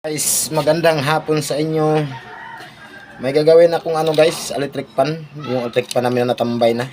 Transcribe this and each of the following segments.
Guys, magandang hapon sa inyo. May gagawin akong guys, electric pan. Yung electric pan namin na natambay na.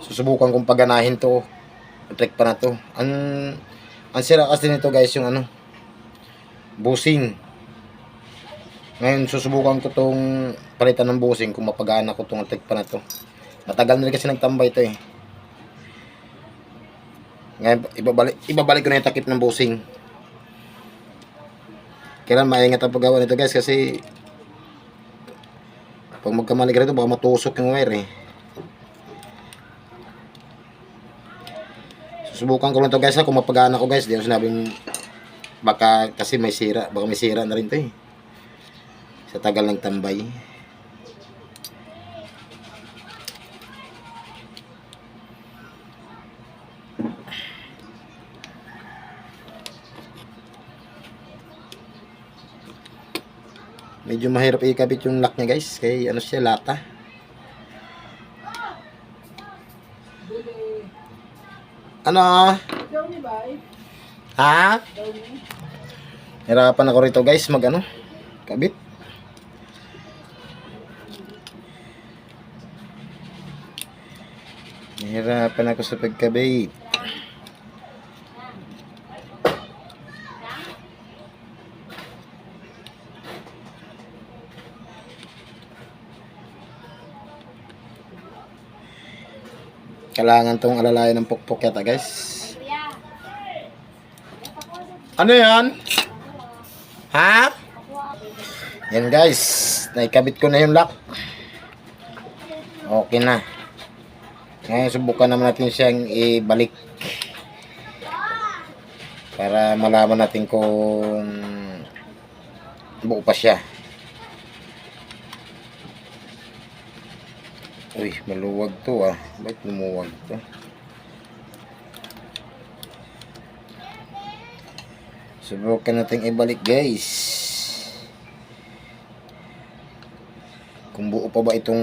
Susubukan kong paganahin to. Electric pan na to. Ang sira kasi nito guys, yung busing. Ngayon susubukan ko tong palitan ng busing kung mapagana ko tong electric pan na to. Matagal na rin kasi nagtambay to eh. Ngayon ibabalik ko na yung takip ng busing. Kailan maingat ang paggawa nito guys kasi pag magkamali ka rito baka matusok yung wire eh. Susubukan ko lang to guys kung mapagana ko guys. Di ako sinabing baka kasi may sira. Baka may sira na rin to eh. Sa tagal ng tambay. Medyo mahirap ikabit yung lock niya guys. Kaya siya lata. Ano? Ha? Hirapan ako rito guys kabit. Hirapan ako sa pagkabit. Kailangan tong alalayan ng pukpok yata guys. Ano yan? Ha? Yan guys. Naikabit ko na yung lock. Okay na. Ngayon subukan naman natin siyang ibalik. Para malaman natin kung buo pa siya. Uy, maluwag to ah. Bakit lumuwag to? Subukan natin ibalik guys. Kung buo pa ba itong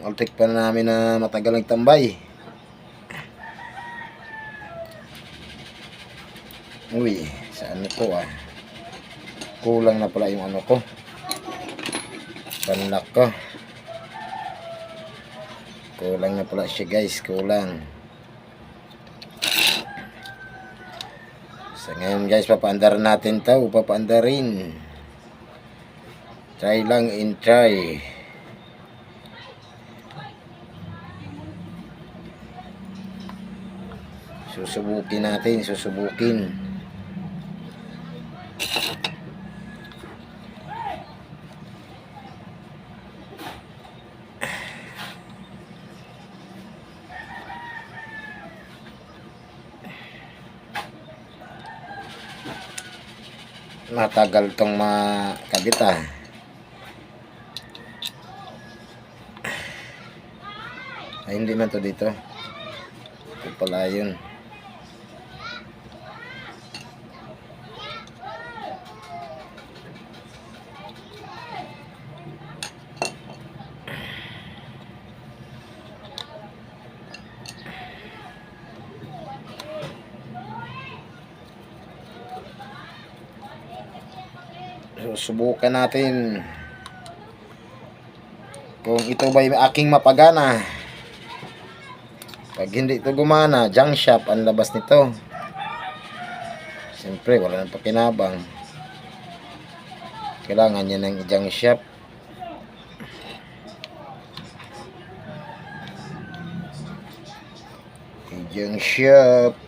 electric pan namin na matagal nagtambay. Uy, saan ito ah? Kulang na pala yung ko. Panlock ko. Kulang na pala siya guys, kulang. So ngayon guys, papaandar natin to, papaandarin. Try lang and try. Susubukin natin, susubukin. Matagal tong makabit ah. Ay hindi man to dito. Ito pala yun. Subukan natin kung ito ba yung aking mapagana. Pag hindi ito gumana, junk shop ang labas nito. Siyempre wala nang pakinabang. Kailangan niya ng junk shop. Junk shop.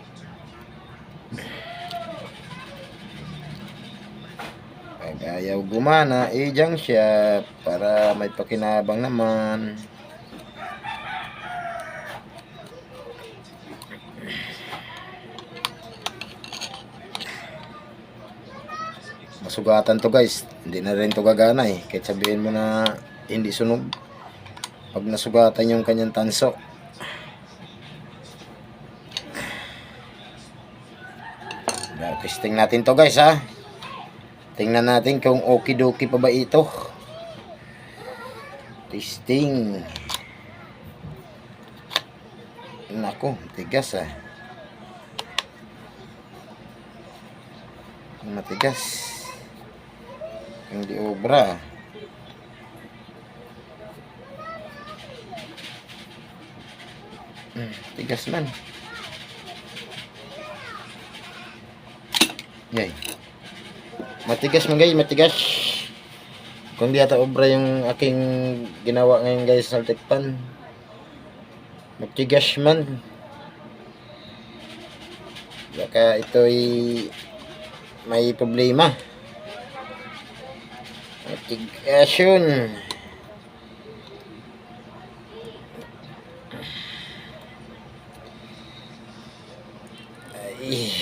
Ayaw gumana, junk shop para may pakinabang naman. Masugatan to guys, hindi na rin to gagana eh. Kahit sabihin mo na hindi sunog, pag nasugatan yung kanyang tanso. Testing natin to guys ha. Tingnan natin kung okidoki pa ba ito. Testing. Nako, tigas ah. Matigas. Hindi obra. Tigas man. Yay. Matigas man guys, matigas. Kung di ata obra yung aking ginawa ngayon guys sa electric pan. Matigas man. Baka ito'y may problema. Matigas yun. Ay.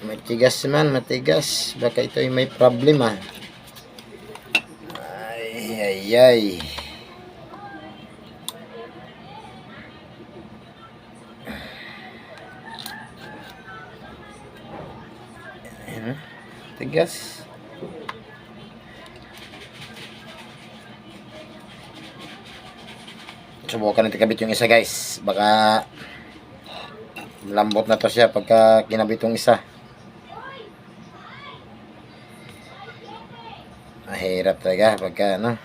Matigas man, matigas. Baka ito ay may problema. Ay, ay, ay. Ayan, tigas. Subukan natin kabit yung isa guys. Baka lambot na to siya pagka kinabit yung isa. Mahirap talaga pagka ano.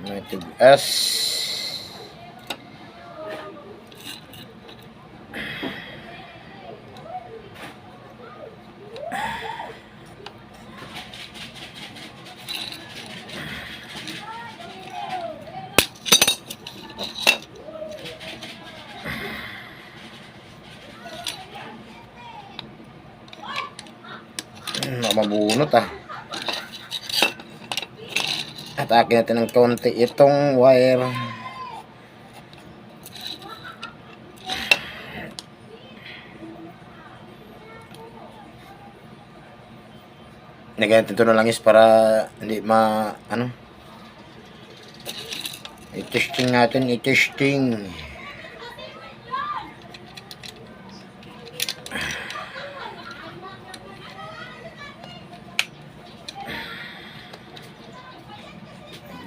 Matigas. Mabunot ah. Atake natin ng konti itong wire. Nagantin ito na lang is para hindi ano. I-testing natin, i-testing.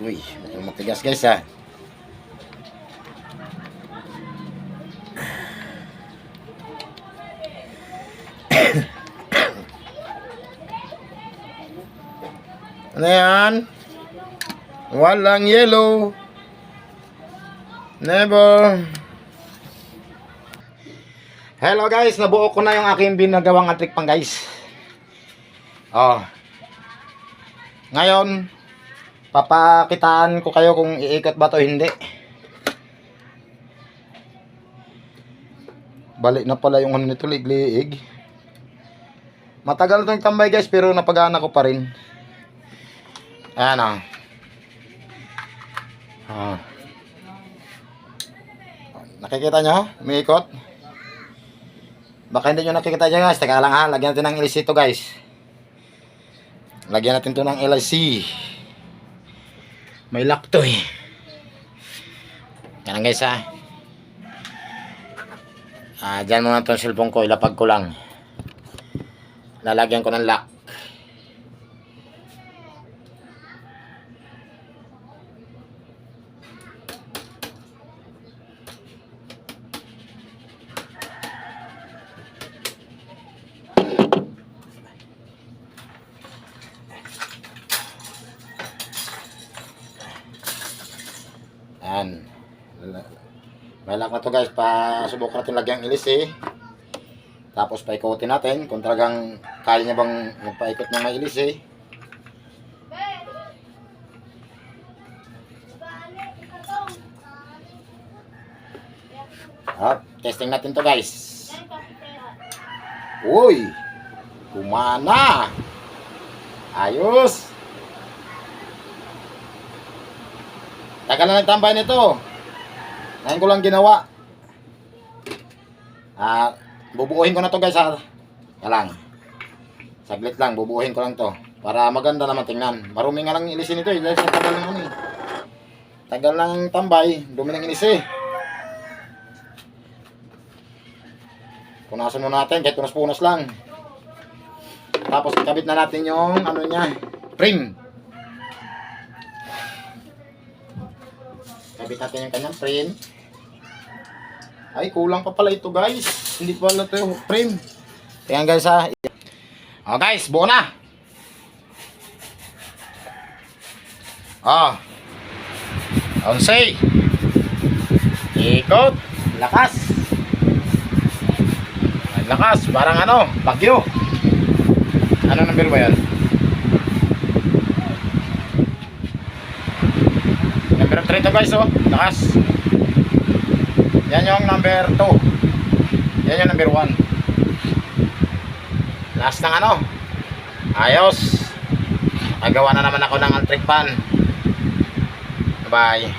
Uy, matigas guys ha. Ano yan? Walang yellow. Never. Hello guys, nabuo ko na yung aking binagawang electric pan guys. Oh. Ngayon, papakitaan ko kayo kung iikot ba to hindi. Balik na pala yung ano nito, liig-liig. Matagal itong tambay guys, pero napagana ko pa rin. Ayan o. Nakikita nyo? Umiikot. Baka hindi nyo nakikita dyan guys. Teka lang ha, lagyan natin ng LC to guys. Lagyan natin to ng LC. May lock to eh. Yan guys ha. Dyan muna itong cellphone ko. Ilapag ko lang. Lalagyan ko ng lock. Yan. May lock na to guys. Subukan natin lagyan ilis eh. Tapos paikutin natin kung talagang kaya niya bang magpaikot ng may ilis eh. Testing natin to guys. Uy, kumana. Ayos. Tagal na nagtambay nito. Ngayon ko lang ginawa. Bubuuhin ko na to guys ha. Lang. Saglit lang, bubuuhin ko lang to. Para maganda naman tingnan. Marumi nga lang ilisin ito eh. Dahil sa tagal ng ano eh. Tagal lang tambay. Dumi ng ilis eh. Punasan mo natin kahit punas-punas lang. Tapos ikabit na natin yung ano niya. Frame. Kabit natin yung kanyang frame. Ay, kulang pa pala ito guys. Hindi pa pala ito yung frame. Ayan guys ha. Oh guys, buo na. Oh. Onsay. Ikot. Lakas. Ay, lakas. Parang ano, bagyo. Ano number ba yan? Number 3 to guys oh. Lakas. Yan yung number 2. Yan yung number 1. Last ng ano. Ayos. Nagawa na naman ako ng electric pan. Bye.